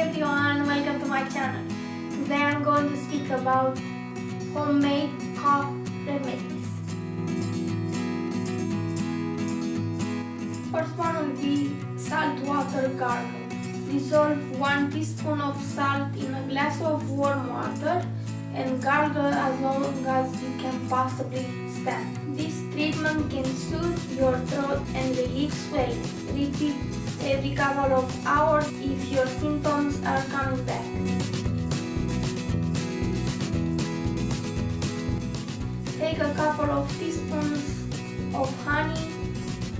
everyone, welcome to my channel. Today I'm going to speak about homemade cough remedies. First one will be salt water gargle. Dissolve 1 teaspoon of salt in a glass of warm water and gargle as long as you can possibly stand. This treatment can soothe your throat and relieve swelling. Repeat every couple of hours if your symptoms are coming back. Take a couple of teaspoons of honey,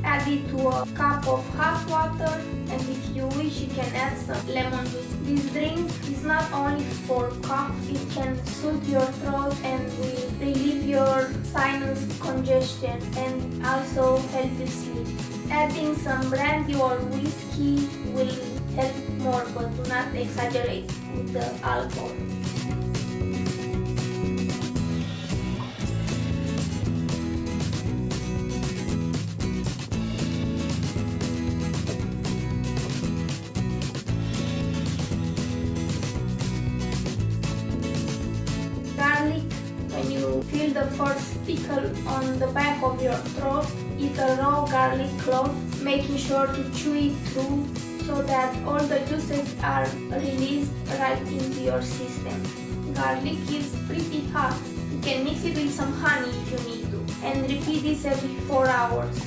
add it to a cup of hot water, and if you wish you can add some lemon juice. This drink is not only for cough, it can soothe your throat and will relieve your sinus congestion and also help you sleep. Adding some brandy or whiskey will help more, but do not exaggerate with the alcohol. Garlic, when you feel the first tickle on the back of your throat, eat a raw garlic clove, making sure to chew it through so that all the juices are released right into your system. Garlic is pretty hot. You can mix it with some honey if you need to, and repeat this every 4 hours.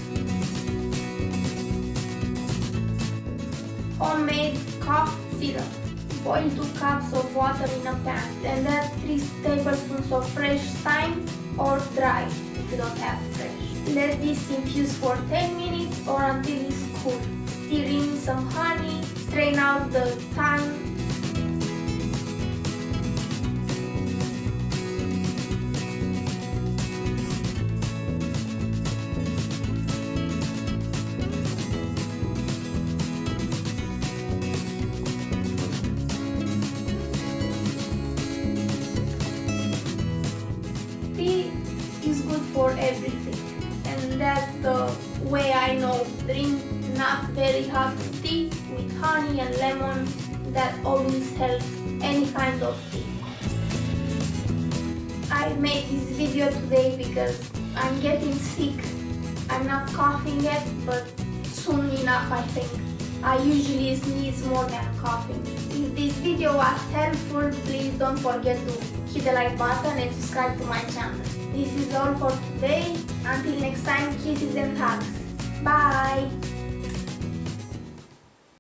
Homemade cough syrup. Boil 2 cups of water in a pan and add 3 tablespoons of fresh thyme or dry if you don't have fresh. Let this infuse for 10 minutes or until it's cool. Stir in some honey, strain out the thyme. Tea is good for everything, and that's the way I know. Drink not very hot tea with honey and lemon. That always helps any kind of tea. I made this video today because I'm getting sick. I'm not coughing yet, but soon enough I think. I usually sneeze more than coughing. If this video was helpful, please don't forget to hit the like button and subscribe to my channel. This is all for today. Until next time, kisses and hugs. Bye!